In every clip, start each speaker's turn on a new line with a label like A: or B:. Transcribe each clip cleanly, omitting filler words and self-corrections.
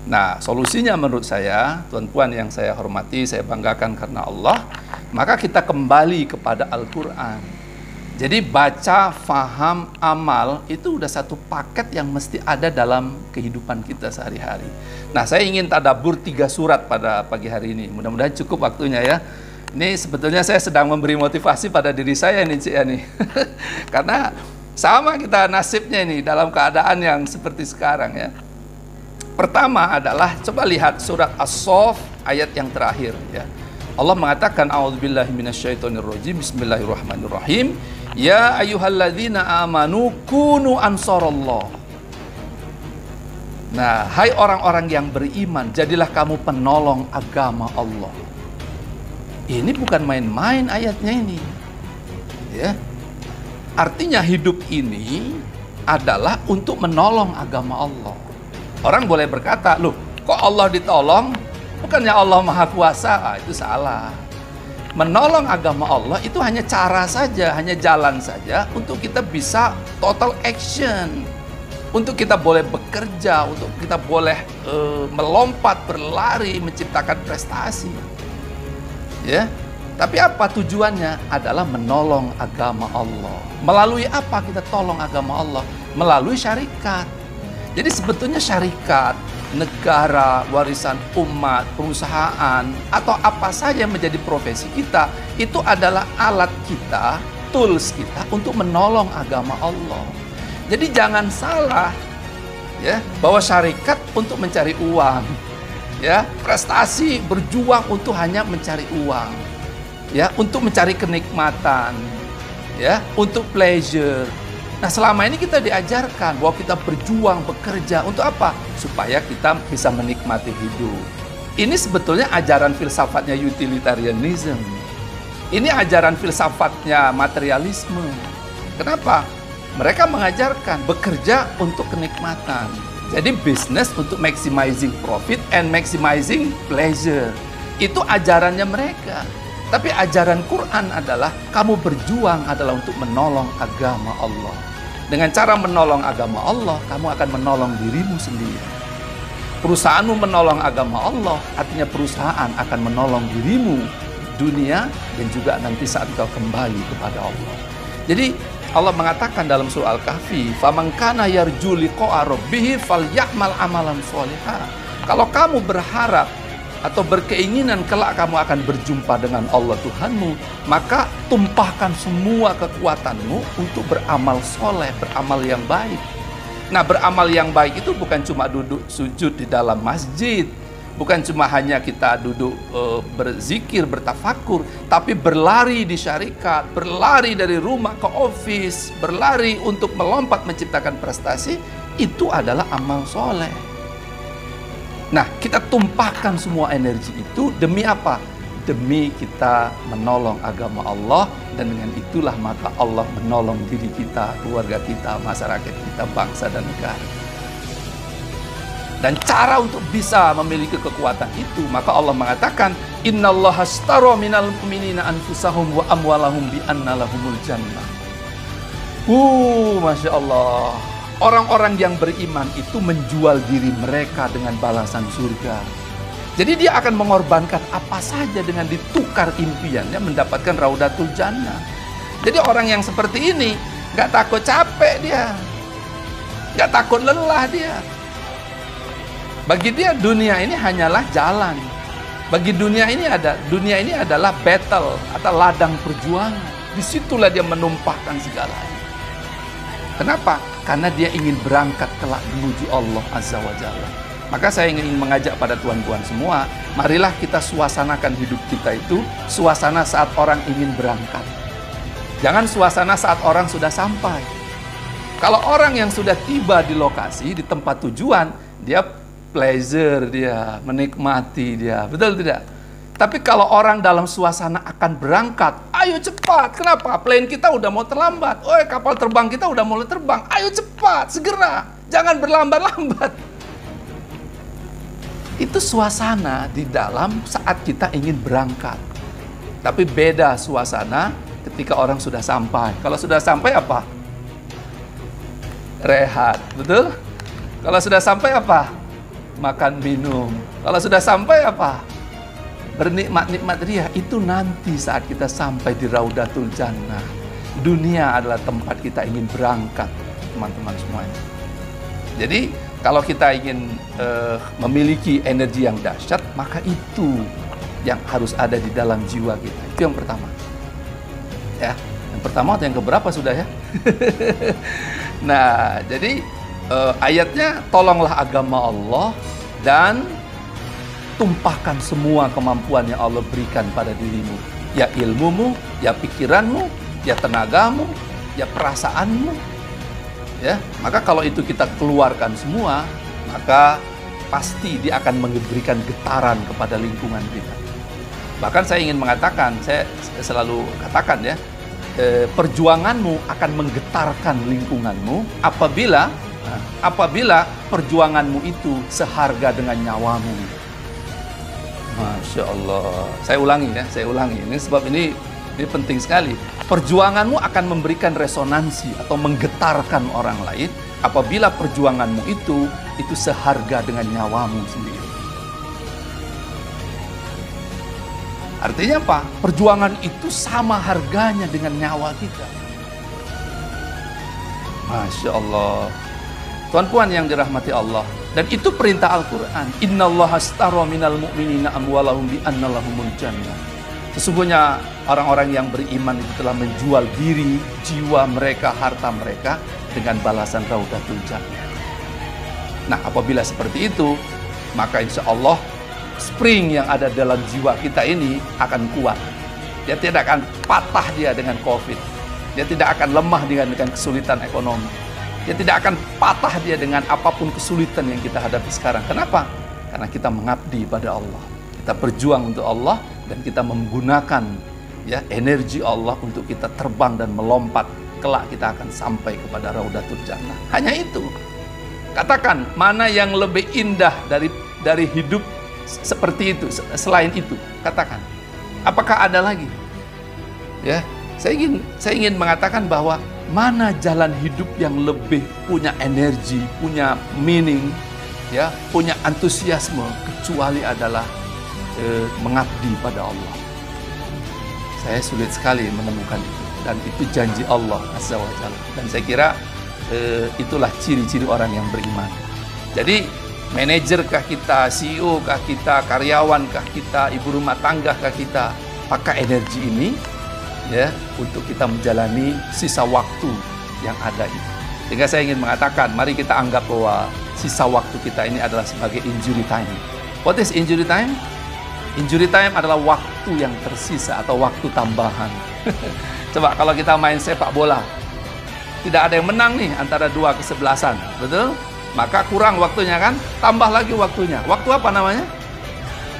A: Nah, solusinya menurut saya, tuan-tuan yang saya hormati, saya banggakan karena Allah, maka kita kembali kepada Al-Quran. Jadi baca, faham, amal itu udah satu paket yang mesti ada dalam kehidupan kita sehari-hari. Nah, saya ingin tadabbur 3 surat pada pagi hari ini. Mudah-mudahan cukup waktunya ya. Ini sebetulnya saya sedang memberi motivasi pada diri saya nih, Cik, ya nih. Karena sama kita nasibnya nih dalam keadaan yang seperti sekarang ya. Pertama adalah coba lihat surat As-Saff ayat yang terakhir ya. Allah mengatakan a'udzubillahi minasyaitonirrajim, bismillahirrahmanirrahim. Ya ayyuhalladzina amanu kunu ansarallah. Nah, hai orang-orang yang beriman, jadilah kamu penolong agama Allah. Ini bukan main-main ayatnya ini. Ya. Artinya hidup ini adalah untuk menolong agama Allah. Orang boleh berkata, loh, kok Allah ditolong? Bukannya Allah Maha Kuasa? Itu salah. Menolong agama Allah itu hanya cara saja, hanya jalan saja untuk kita bisa total action. Untuk kita boleh bekerja, untuk kita boleh melompat, berlari, menciptakan prestasi. Ya. Tapi apa tujuannya? Adalah menolong agama Allah. Melalui apa kita tolong agama Allah? Melalui syarikat. Jadi sebetulnya syarikat, negara, warisan umat, perusahaan, atau apa saja yang menjadi profesi kita, itu adalah alat kita, tools kita untuk menolong agama Allah. Jadi jangan salah ya, bahwa syarikat untuk mencari uang, ya, prestasi berjuang untuk hanya mencari uang, ya, untuk mencari kenikmatan, ya, untuk pleasure. Nah, selama ini kita diajarkan bahwa kita berjuang, bekerja untuk apa? Supaya kita bisa menikmati hidup. Ini sebetulnya ajaran filsafatnya utilitarianism. Ini ajaran filsafatnya materialisme. Kenapa? Mereka mengajarkan bekerja untuk kenikmatan. Jadi bisnis untuk maximizing profit and maximizing pleasure. Itu ajarannya mereka. Tapi ajaran Quran adalah kamu berjuang adalah untuk menolong agama Allah. Dengan cara menolong agama Allah, kamu akan menolong dirimu sendiri. Perusahaanmu menolong agama Allah, artinya perusahaan akan menolong dirimu, dunia, dan juga nanti saat kau kembali kepada Allah. Jadi Allah mengatakan dalam surah Al-Kahfi, "Faman kana yarju liqa'a rabbih falyamal amalan sholihan." Kalau kamu berharap atau berkeinginan kelak kamu akan berjumpa dengan Allah Tuhanmu, maka tumpahkan semua kekuatanmu untuk beramal soleh, beramal yang baik. Nah, beramal yang baik itu bukan cuma duduk sujud di dalam masjid, bukan cuma hanya kita duduk berzikir, bertafakur, tapi berlari di syarikat, berlari dari rumah ke office, berlari untuk melompat menciptakan prestasi, itu adalah amal soleh. Nah, kita tumpahkan semua energi itu demi apa? Demi kita menolong agama Allah, dan dengan itulah maka Allah menolong diri kita, keluarga kita, masyarakat kita, bangsa dan negara. Dan cara untuk bisa memiliki kekuatan itu, maka Allah mengatakan, "Innallaha ashtara minal mu'minina anfusahum wa amwalahum bi anna lahumul jannah." Masya Allah. Orang-orang yang beriman itu menjual diri mereka dengan balasan surga. Jadi dia akan mengorbankan apa saja dengan ditukar impiannya mendapatkan raudatul jannah. Jadi orang yang seperti ini gak takut capek dia, gak takut lelah dia. Bagi dia dunia ini hanyalah jalan. Bagi dunia ini adalah battle atau ladang perjuangan. Disitulah dia menumpahkan segalanya. Kenapa? Karena dia ingin berangkat kelak menuju Allah Azza wa Jalla. Maka saya ingin mengajak pada tuan-tuan semua, marilah kita suasanakan hidup kita itu suasana saat orang ingin berangkat. Jangan suasana saat orang sudah sampai. Kalau orang yang sudah tiba di lokasi, di tempat tujuan, dia pleasure, dia menikmati dia, betul tidak? Tapi kalau orang dalam suasana akan berangkat, ayo cepat. Kenapa? Plane kita udah mau terlambat. Kapal terbang kita udah mulai terbang. Ayo cepat, segera. Jangan berlambat-lambat. Itu suasana di dalam saat kita ingin berangkat. Tapi beda suasana ketika orang sudah sampai. Kalau sudah sampai apa? Rehat, betul? Kalau sudah sampai apa? makan minum. Kalau sudah sampai apa? Bernikmat-nikmat ria. Itu nanti saat kita sampai di Raudatul Jannah. Dunia adalah tempat kita ingin berangkat, teman-teman semuanya. Jadi kalau kita ingin memiliki energi yang dahsyat, maka itu yang harus ada di dalam jiwa kita. Itu yang pertama. Ya, yang pertama atau yang keberapa sudah ya? Nah, jadi ayatnya, tolonglah agama Allah dan tumpahkan semua kemampuan yang Allah berikan pada dirimu. Ya ilmumu, ya pikiranmu, ya tenagamu, ya perasaanmu. Ya, maka kalau itu kita keluarkan semua, maka pasti dia akan memberikan getaran kepada lingkungan kita. Bahkan saya ingin mengatakan, saya selalu katakan ya, perjuanganmu akan menggetarkan lingkunganmu apabila perjuanganmu itu seharga dengan nyawamu. Masya Allah. Saya ulangi. Ini sebab ini penting sekali. Perjuanganmu akan memberikan resonansi atau menggetarkan orang lain apabila perjuanganmu itu seharga dengan nyawamu sendiri. Artinya apa? Perjuangan itu sama harganya dengan nyawa kita. Masya Allah. Tuan-puan yang dirahmati Allah. Dan itu perintah Al-Quran. Innallaha astara minal mu'minina amwalahum bi anna lahumul jannah. Sesungguhnya orang-orang yang beriman itu telah menjual diri, jiwa mereka, harta mereka dengan balasan Raudatul Jannah. Nah, apabila seperti itu, maka insya Allah spring yang ada dalam jiwa kita ini akan kuat. Dia tidak akan patah dia dengan COVID. Dia tidak akan lemah dengan kesulitan ekonomi. Dia tidak akan patah dia dengan apapun kesulitan yang kita hadapi sekarang. Kenapa? Karena kita mengabdi pada Allah. Kita berjuang untuk Allah dan kita menggunakan ya energi Allah untuk kita terbang dan melompat. Kelak kita akan sampai kepada Raudatul Jannah. Hanya itu. Katakan, mana yang lebih indah dari hidup seperti itu, selain itu? Katakan. Apakah ada lagi? Ya, saya ingin mengatakan bahwa mana jalan hidup yang lebih punya energi, punya meaning, ya, punya antusiasme kecuali adalah mengabdi pada Allah. Saya sulit sekali menemukan itu, dan itu janji Allah Azza wa Jalla. Dan saya kira itulah ciri-ciri orang yang beriman. Jadi manajer kah kita, CEO kah kita, karyawan kah kita, ibu rumah tangga kah kita, pakai energi ini ya untuk kita menjalani sisa waktu yang ada itu. Sehingga saya ingin mengatakan, mari kita anggap bahwa sisa waktu kita ini adalah sebagai injury time. What is injury time? Injury time adalah waktu yang tersisa atau waktu tambahan. Coba kalau kita main sepak bola, tidak ada yang menang nih antara dua kesebelasan, betul? Maka kurang waktunya kan, tambah lagi waktunya. Waktu apa namanya?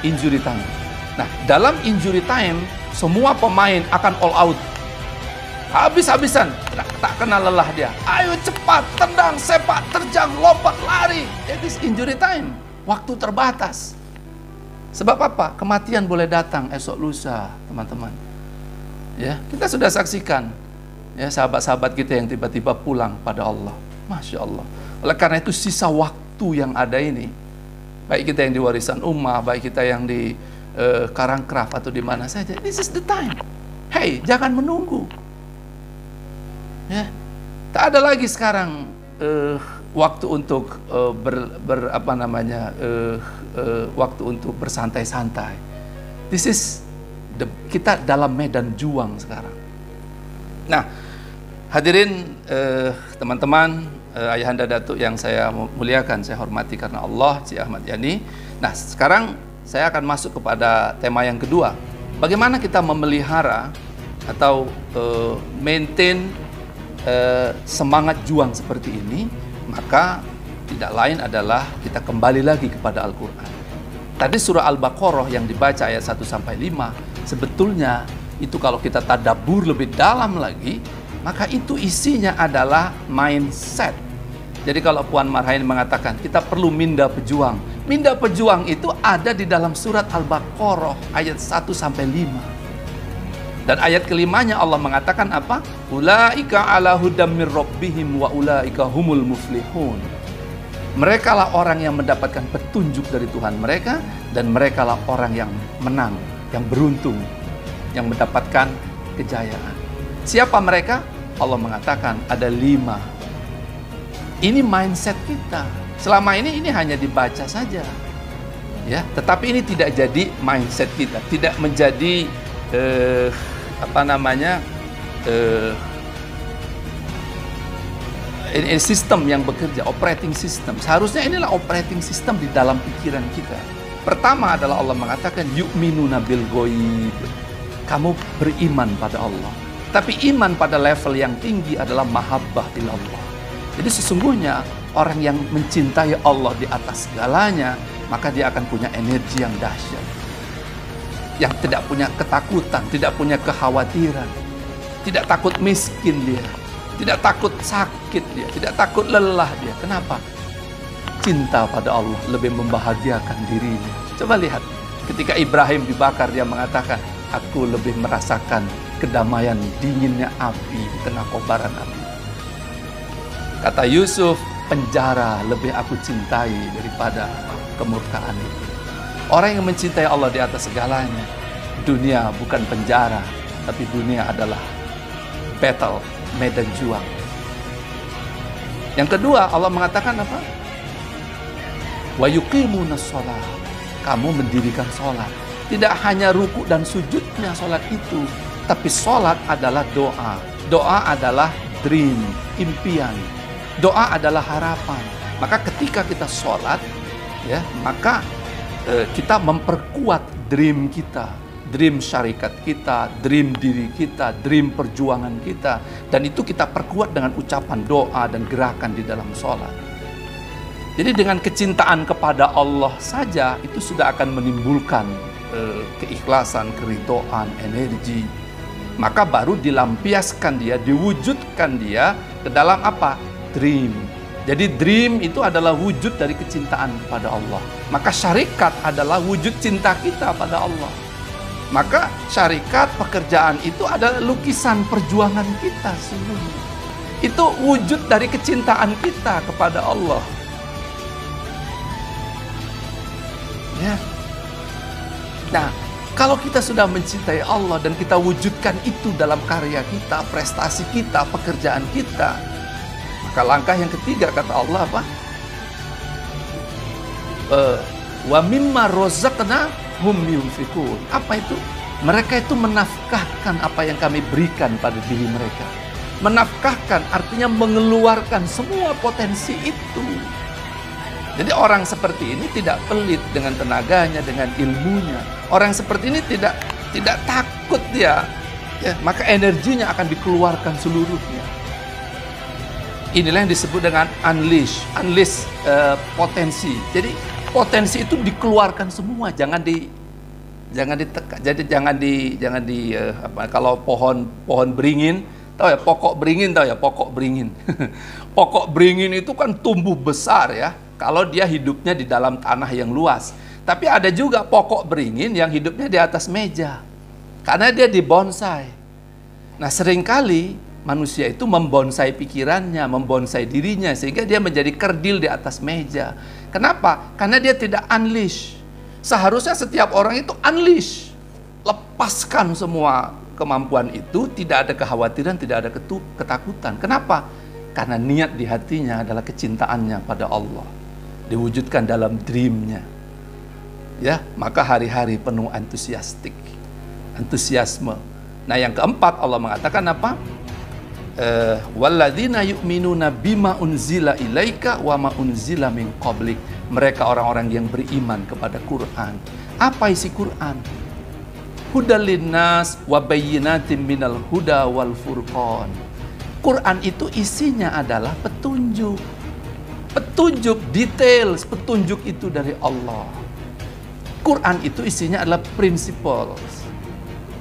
A: Injury time. Nah, dalam injury time, semua pemain akan all out. Habis-habisan, tak kenal lelah dia. Ayo cepat, tendang, sepak, terjang, lompat, lari. It is injury time. Waktu terbatas. Sebab apa? Kematian boleh datang esok lusa, teman-teman. Ya, kita sudah saksikan ya sahabat-sahabat kita yang tiba-tiba pulang pada Allah. Masya Allah. Oleh karena itu sisa waktu yang ada ini, baik kita yang di warisan ummah, baik kita yang di Karangkraf atau di mana saja, this is the time. Hey, jangan menunggu. Ya, tak ada lagi sekarang waktu untuk waktu untuk bersantai-santai. This is kita dalam medan juang sekarang. Nah, hadirin teman-teman, ayahanda datuk yang saya muliakan, saya hormati karena Allah, Cik Ahmad Yani. Nah, sekarang saya akan masuk kepada tema yang kedua. Bagaimana kita memelihara atau maintain semangat juang seperti ini? Maka tidak lain adalah kita kembali lagi kepada Al-Quran. Tadi surah Al-Baqarah yang dibaca ayat 1-5, sebetulnya itu kalau kita tadabbur lebih dalam lagi, maka itu isinya adalah mindset. Jadi kalau Puan Marhain mengatakan kita perlu minda pejuang. Minda pejuang itu ada di dalam surat Al-Baqarah ayat 1-5. Dan ayat kelimanya Allah mengatakan apa? Ulaika ala hudam mir rabbihim wa ulaika humul muflihun. Merekalah orang yang mendapatkan petunjuk dari Tuhan mereka, dan merekalah orang yang menang, yang beruntung, yang mendapatkan kejayaan. Siapa mereka? Allah mengatakan ada 5. Ini mindset kita. Selama ini hanya dibaca saja, ya. Tetapi ini tidak jadi mindset kita, tidak menjadi ini sistem yang bekerja, operating system. Seharusnya inilah operating system di dalam pikiran kita. Pertama adalah Allah mengatakan yu'minuna bil ghaib. Kamu beriman pada Allah. Tapi iman pada level yang tinggi adalah mahabbah ilallah. Jadi sesungguhnya orang yang mencintai Allah di atas segalanya, maka dia akan punya energi yang dahsyat. Yang tidak punya ketakutan, tidak punya kekhawatiran. Tidak takut miskin dia. Tidak takut sakit dia. Tidak takut lelah dia. Kenapa? Cinta pada Allah lebih membahagiakan dirinya. Coba lihat. Ketika Ibrahim dibakar, dia mengatakan, aku lebih merasakan kedamaian dinginnya api di tengah kobaran api. Kata Yusuf, penjara lebih aku cintai daripada kemurkaan itu. Orang yang mencintai Allah di atas segalanya, dunia bukan penjara, tapi dunia adalah battle, medan juang. Yang kedua, Allah mengatakan apa? Wa yuqimunas shalah. Kamu mendirikan sholat. Tidak hanya ruku dan sujudnya sholat itu, tapi sholat adalah doa. Doa adalah dream, impian. Doa adalah harapan. Maka ketika kita sholat, ya, maka kita memperkuat dream kita, dream syarikat kita, dream diri kita, dream perjuangan kita. Dan itu kita perkuat dengan ucapan doa dan gerakan di dalam sholat. Jadi dengan kecintaan kepada Allah saja, itu sudah akan menimbulkan keikhlasan, keridhaan, energi. Maka baru dilampiaskan dia, diwujudkan dia ke dalam apa? Dream. Jadi dream itu adalah wujud dari kecintaan kepada Allah. Maka syarikat adalah wujud cinta kita pada Allah. Maka syarikat, pekerjaan itu adalah lukisan perjuangan kita sebenarnya. Itu wujud dari kecintaan kita kepada Allah. Ya. Nah, kalau kita sudah mencintai Allah dan kita wujudkan itu dalam karya kita, prestasi kita, pekerjaan kita, maka langkah yang ketiga kata Allah apa? Wa mimma razaqnahum yunfikun. Apa itu? Mereka itu menafkahkan apa yang kami berikan pada diri mereka. Menafkahkan artinya mengeluarkan semua potensi itu. Jadi orang seperti ini tidak pelit dengan tenaganya, dengan ilmunya. Orang seperti ini tidak takut dia. Ya, maka energinya akan dikeluarkan seluruhnya. Inilah yang disebut dengan unleash potensi. Jadi potensi itu dikeluarkan semua, jangan ditekan. Jadi jangan di kalau pohon beringin, tahu ya pokok beringin. Pokok beringin itu kan tumbuh besar ya, kalau dia hidupnya di dalam tanah yang luas. Tapi ada juga pokok beringin yang hidupnya di atas meja, karena dia dibonsai. Nah, seringkali manusia itu membonsai pikirannya, membonsai dirinya, sehingga dia menjadi kerdil di atas meja. Kenapa? Karena dia tidak unleash. Seharusnya setiap orang itu unleash. Lepaskan semua kemampuan itu, tidak ada kekhawatiran, tidak ada ketakutan. Kenapa? Karena niat di hatinya adalah kecintaannya pada Allah. Diwujudkan dalam dreamnya. Ya, maka hari-hari penuh antusiasme. Nah, yang keempat Allah mengatakan apa? Walladzina yu'minuna bima unzila ilaika wa ma unzila min qablik. Mereka orang-orang yang beriman kepada Quran. Apa isi Quran? Hudal linnas wa bayyinatin minal huda wal furqan. Quran itu isinya adalah petunjuk. Petunjuk details, petunjuk itu dari Allah. Quran itu isinya adalah principles.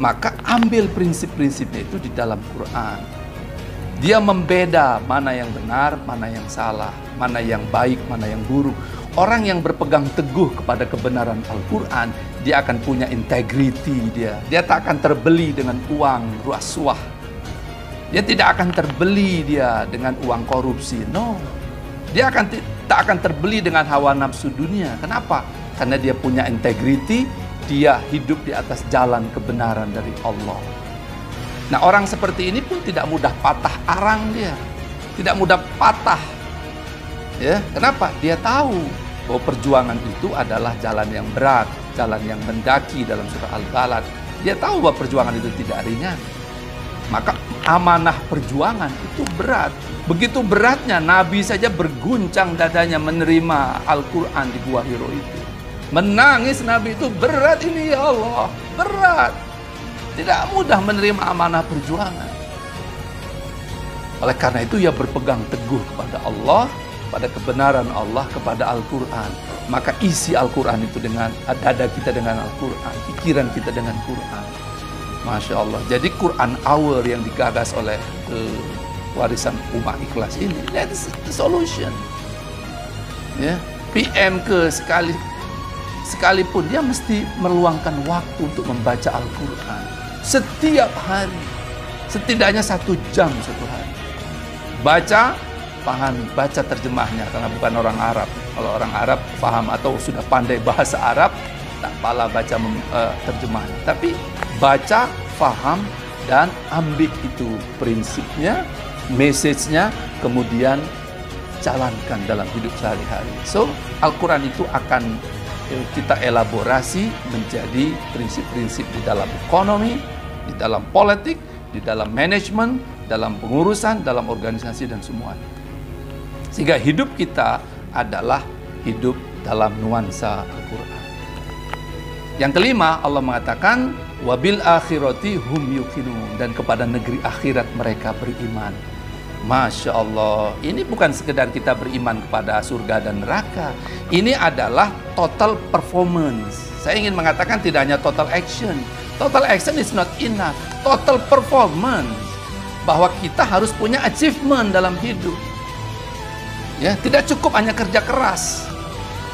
A: Maka ambil prinsip-prinsipnya itu di dalam Quran. Dia membeda mana yang benar, mana yang salah, mana yang baik, mana yang buruk. Orang yang berpegang teguh kepada kebenaran Al-Quran, dia akan punya integriti dia. Dia tak akan terbeli dengan uang rasuah. Dia tidak akan terbeli dia dengan uang korupsi. No. Dia akan tak akan terbeli dengan hawa nafsu dunia. Kenapa? Karena dia punya integriti, dia hidup di atas jalan kebenaran dari Allah. Nah, orang seperti ini pun tidak mudah patah arang dia. Tidak mudah patah. Ya, kenapa? Dia tahu bahwa perjuangan itu adalah jalan yang berat, jalan yang mendaki dalam surah Al-Balad. Dia tahu bahwa perjuangan itu tidak ringan. Maka amanah perjuangan itu berat. Begitu beratnya Nabi saja berguncang dadanya menerima Al-Quran di Gua Hiro itu. Menangis Nabi itu, berat ini ya Allah, berat. Tidak mudah menerima amanah perjuangan. Oleh karena itu ia berpegang teguh kepada Allah, pada kebenaran Allah, kepada Al-Quran. Maka isi Al-Quran itu dengan dada kita dengan Al-Quran, pikiran kita dengan Quran. Masya Allah. Jadi Quran Hour yang digagas oleh warisan umat ikhlas ini, that's the solution. Ya, PMK sekalipun dia mesti meluangkan waktu untuk membaca Al-Quran setiap hari, setidaknya 1 jam satu hari. Baca, pahami, baca terjemahnya karena bukan orang Arab. Kalau orang Arab paham atau sudah pandai bahasa Arab, tak pala baca terjemahnya. Tapi baca, paham, dan ambil itu prinsipnya, message-nya, kemudian jalankan dalam hidup sehari-hari. So, Al-Quran itu akan kita elaborasi menjadi prinsip-prinsip di dalam ekonomi, di dalam politik, di dalam manajemen, dalam pengurusan, dalam organisasi, dan semuanya. Sehingga hidup kita adalah hidup dalam nuansa Al-Quran. Yang kelima, Allah mengatakan, wabil akhirati hum yuqinun, dan kepada negeri akhirat mereka beriman. Masya Allah, ini bukan sekedar kita beriman kepada surga dan neraka. Ini adalah total performance. Saya ingin mengatakan tidak hanya total action. Total action is not enough. Total performance. Bahwa kita harus punya achievement dalam hidup. Ya, tidak cukup hanya kerja keras,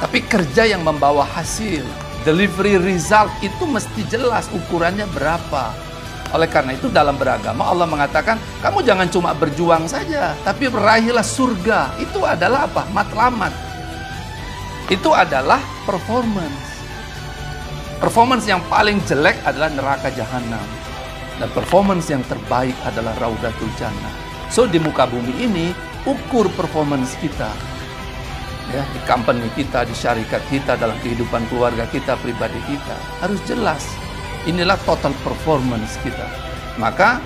A: tapi kerja yang membawa hasil. Delivery result itu mesti jelas ukurannya berapa. Oleh karena itu dalam beragama Allah mengatakan, kamu jangan cuma berjuang saja, tapi meraihlah surga. Itu adalah apa? Matlamat. Itu adalah performance. Performance yang paling jelek adalah neraka jahanam. Dan performance yang terbaik adalah Raudatul Jannah. So di muka bumi ini, ukur performance kita. Ya, di company kita, di syarikat kita, dalam kehidupan keluarga kita, pribadi kita. Harus jelas. Inilah total performance kita. Maka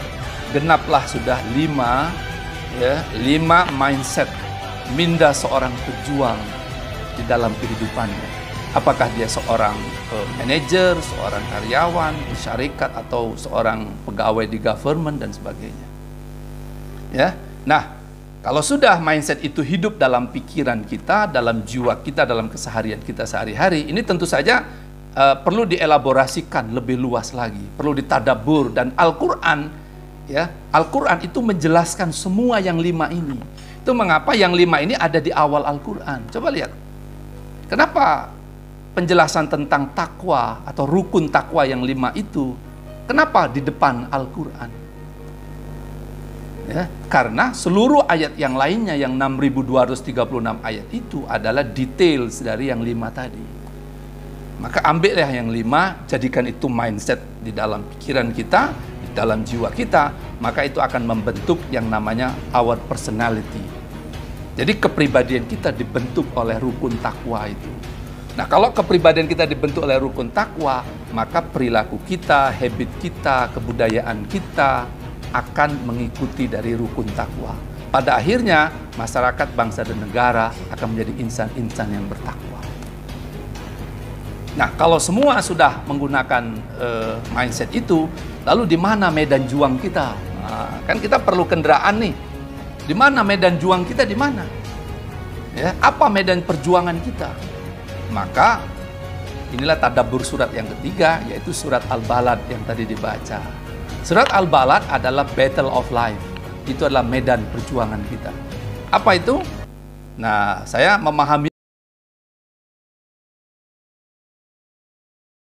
A: genaplah sudah 5 mindset minda seorang pejuang di dalam kehidupannya. Apakah dia seorang manajer, seorang karyawan di syarikat, atau seorang pegawai di government dan sebagainya. Ya. Nah, kalau sudah mindset itu hidup dalam pikiran kita, dalam jiwa kita, dalam keseharian kita sehari-hari, ini tentu saja perlu dielaborasikan lebih luas lagi, perlu ditadabbur. Dan Al-Quran, ya, Al-Quran itu menjelaskan semua yang 5 ini. Itu mengapa yang 5 ini ada di awal Al-Quran. Coba lihat, kenapa penjelasan tentang takwa atau rukun takwa yang 5 itu, kenapa di depan Al-Quran? Ya, karena seluruh ayat yang lainnya, yang 6.236 ayat itu adalah details dari yang 5 tadi. Maka ambillah yang 5, jadikan itu mindset di dalam pikiran kita, di dalam jiwa kita, maka itu akan membentuk yang namanya our personality. Jadi kepribadian kita dibentuk oleh rukun takwa itu. Nah, kalau kepribadian kita dibentuk oleh rukun takwa, maka perilaku kita, habit kita, kebudayaan kita akan mengikuti dari rukun takwa. Pada akhirnya, masyarakat, bangsa, dan negara akan menjadi insan-insan yang bertakwa. Nah, kalau semua sudah menggunakan mindset itu, lalu di mana medan juang kita? Nah, kan kita perlu kendaraan nih. Di mana medan juang kita, di mana? Ya, apa medan perjuangan kita? Maka inilah tadabbur surat yang ketiga, yaitu surat Al-Balad yang tadi dibaca. Surat Al-Balad adalah battle of life. Itu adalah medan perjuangan kita. Apa itu? Nah, saya memahami